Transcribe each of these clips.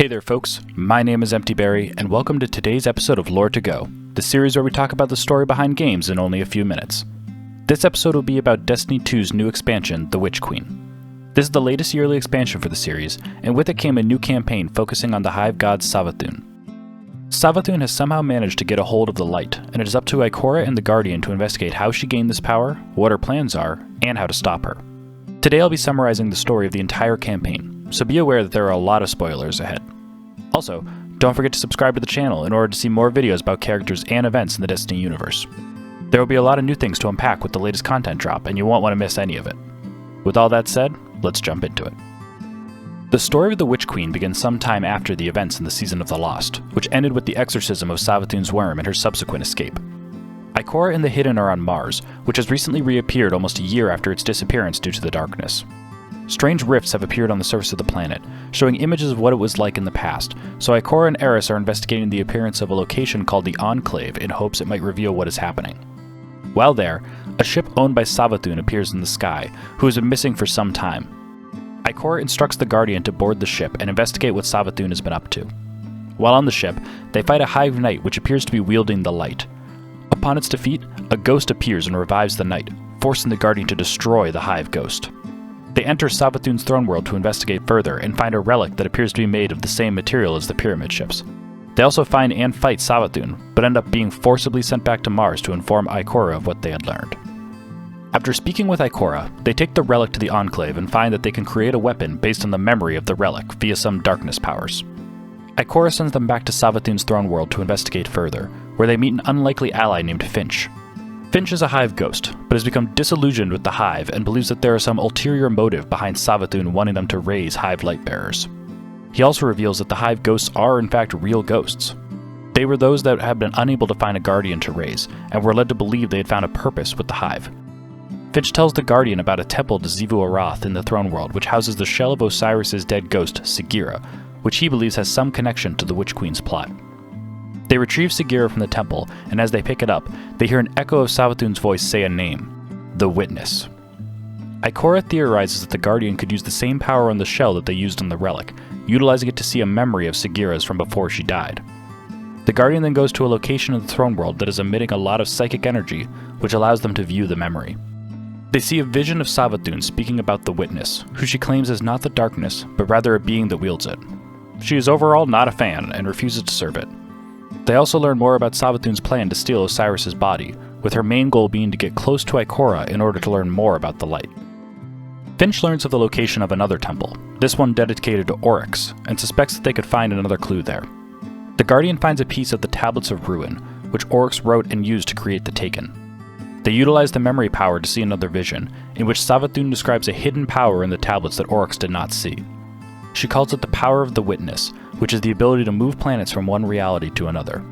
Hey there folks, my name is Empty Berry, and welcome to today's episode of Lore to Go, the series where we talk about the story behind games in only a few minutes. This episode will be about Destiny 2's new expansion, The Witch Queen. This is the latest yearly expansion for the series, and with it came a new campaign focusing on the Hive god Savathun. Savathun has somehow managed to get a hold of the light, and it is up to Ikora and The Guardian to investigate how she gained this power, what her plans are, and how to stop her. Today I'll be summarizing the story of the entire campaign, so be aware that there are a lot of spoilers ahead. Also, don't forget to subscribe to the channel in order to see more videos about characters and events in the Destiny universe. There will be a lot of new things to unpack with the latest content drop, and you won't want to miss any of it. With all that said, let's jump into it. The story of the Witch Queen begins sometime after the events in the Season of the Lost, which ended with the exorcism of Savathun's worm and her subsequent escape. Ikora and the Hidden are on Mars, which has recently reappeared almost a year after its disappearance due to the darkness. Strange rifts have appeared on the surface of the planet, showing images of what it was like in the past, so Ikora and Eris are investigating the appearance of a location called the Enclave in hopes it might reveal what is happening. While there, a ship owned by Savathun appears in the sky, who has been missing for some time. Ikora instructs the Guardian to board the ship and investigate what Savathun has been up to. While on the ship, they fight a Hive Knight which appears to be wielding the light. Upon its defeat, a ghost appears and revives the Knight, forcing the Guardian to destroy the Hive Ghost. They enter Savathun's throne world to investigate further and find a relic that appears to be made of the same material as the pyramid ships. They also find and fight Savathun, but end up being forcibly sent back to Mars to inform Ikora of what they had learned. After speaking with Ikora, they take the relic to the Enclave and find that they can create a weapon based on the memory of the relic via some darkness powers. Ikora sends them back to Savathun's throne world to investigate further, where they meet an unlikely ally named Finch. Finch is a Hive ghost, but has become disillusioned with the Hive and believes that there is some ulterior motive behind Savathun wanting them to raise Hive Lightbearers. He also reveals that the Hive ghosts are in fact real ghosts. They were those that had been unable to find a Guardian to raise, and were led to believe they had found a purpose with the Hive. Finch tells the Guardian about a temple to Xivu Arath in the Throne World which houses the shell of Osiris's dead ghost, Sagira, which he believes has some connection to the Witch Queen's plot. They retrieve Sagira from the temple, and as they pick it up, they hear an echo of Savathun's voice say a name: the Witness. Ikora theorizes that the Guardian could use the same power on the shell that they used on the relic, utilizing it to see a memory of Sagira's from before she died. The Guardian then goes to a location in the Throne World that is emitting a lot of psychic energy, which allows them to view the memory. They see a vision of Savathun speaking about the Witness, who she claims is not the darkness, but rather a being that wields it. She is overall not a fan, and refuses to serve it. They also learn more about Savathun's plan to steal Osiris's body, with her main goal being to get close to Ikora in order to learn more about the light. Finch learns of the location of another temple, this one dedicated to Oryx, and suspects that they could find another clue there. The Guardian finds a piece of the Tablets of Ruin, which Oryx wrote and used to create the Taken. They utilize the memory power to see another vision, in which Savathun describes a hidden power in the tablets that Oryx did not see. She calls it the power of the Witness, which is the ability to move planets from one reality to another.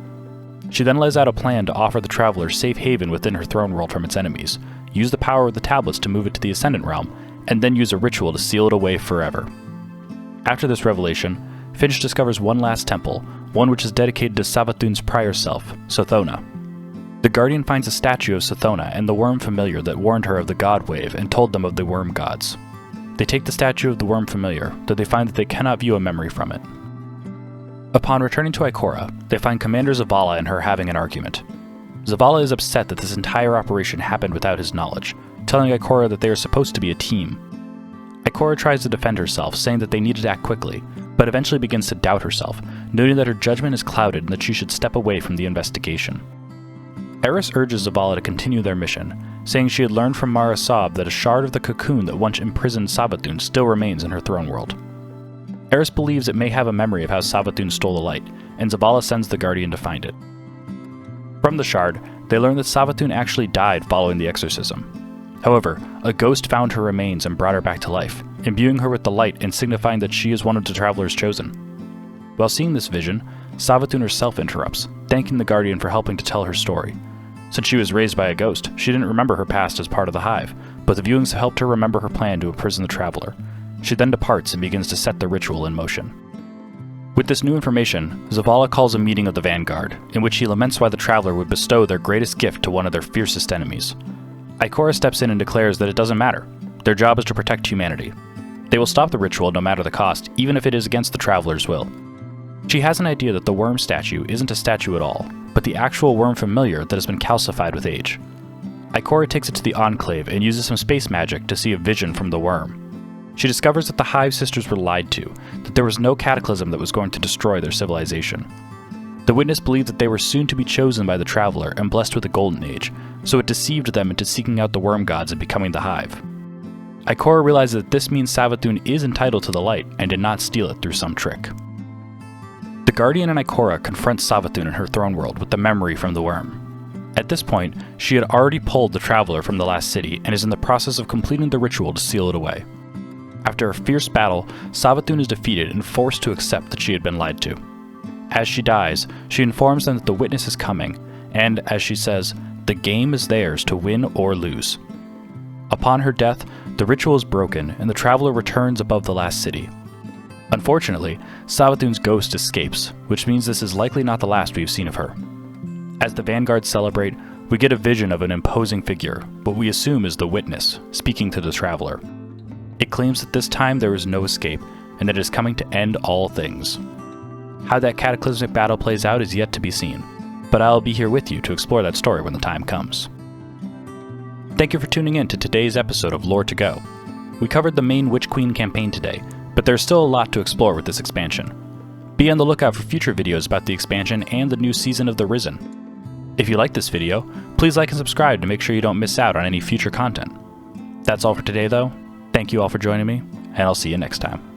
She then lays out a plan to offer the traveler safe haven within her throne world from its enemies, use the power of the tablets to move it to the Ascendant Realm, and then use a ritual to seal it away forever. After this revelation, Finch discovers one last temple, one which is dedicated to Savathun's prior self, Sothona. The Guardian finds a statue of Sothona and the worm familiar that warned her of the God Wave and told them of the worm gods. They take the statue of the worm familiar, though they find that they cannot view a memory from it. Upon returning to Ikora, they find Commander Zavala and her having an argument. Zavala is upset that this entire operation happened without his knowledge, telling Ikora that they are supposed to be a team. Ikora tries to defend herself, saying that they needed to act quickly, but eventually begins to doubt herself, noting that her judgment is clouded and that she should step away from the investigation. Eris urges Zavala to continue their mission, saying she had learned from Mara Sab that a shard of the cocoon that once imprisoned Savathun still remains in her throne world. Eris believes it may have a memory of how Savathun stole the light, and Zavala sends the Guardian to find it. From the shard, they learn that Savathun actually died following the exorcism. However, a ghost found her remains and brought her back to life, imbuing her with the light and signifying that she is one of the travelers chosen. While seeing this vision, Savathun herself interrupts, thanking the Guardian for helping to tell her story. Since she was raised by a ghost, she didn't remember her past as part of the Hive, but the viewings helped her remember her plan to imprison the traveler. She then departs and begins to set the ritual in motion. With this new information, Zavala calls a meeting of the Vanguard, in which he laments why the traveler would bestow their greatest gift to one of their fiercest enemies. Ikora steps in and declares that it doesn't matter. Their job is to protect humanity. They will stop the ritual no matter the cost, even if it is against the traveler's will. She has an idea that the worm statue isn't a statue at all, but the actual worm familiar that has been calcified with age. Ikora takes it to the Enclave and uses some space magic to see a vision from the worm. She discovers that the Hive sisters were lied to, that there was no cataclysm that was going to destroy their civilization. The witness believed that they were soon to be chosen by the Traveler and blessed with a golden age, so it deceived them into seeking out the worm gods and becoming the Hive. Ikora realizes that this means Savathun is entitled to the light and did not steal it through some trick. The Guardian and Ikora confront Savathun in her throne world with the memory from the worm. At this point, she had already pulled the Traveler from the last city and is in the process of completing the ritual to seal it away. After a fierce battle, Savathun is defeated and forced to accept that she had been lied to. As she dies, she informs them that the witness is coming, and, as she says, the game is theirs to win or lose. Upon her death, the ritual is broken and the Traveler returns above the last city. Unfortunately, Savathun's ghost escapes, which means this is likely not the last we've seen of her. As the vanguards celebrate, we get a vision of an imposing figure, what we assume is the witness, speaking to the Traveler. It claims that this time there is no escape, and that it is coming to end all things. How that cataclysmic battle plays out is yet to be seen, but I'll be here with you to explore that story when the time comes. Thank you for tuning in to today's episode of Lore to Go. We covered the main Witch Queen campaign today, but there's still a lot to explore with this expansion. Be on the lookout for future videos about the expansion and the new season of The Risen. If you like this video, please like and subscribe to make sure you don't miss out on any future content. That's all for today though. Thank you all for joining me, and I'll see you next time.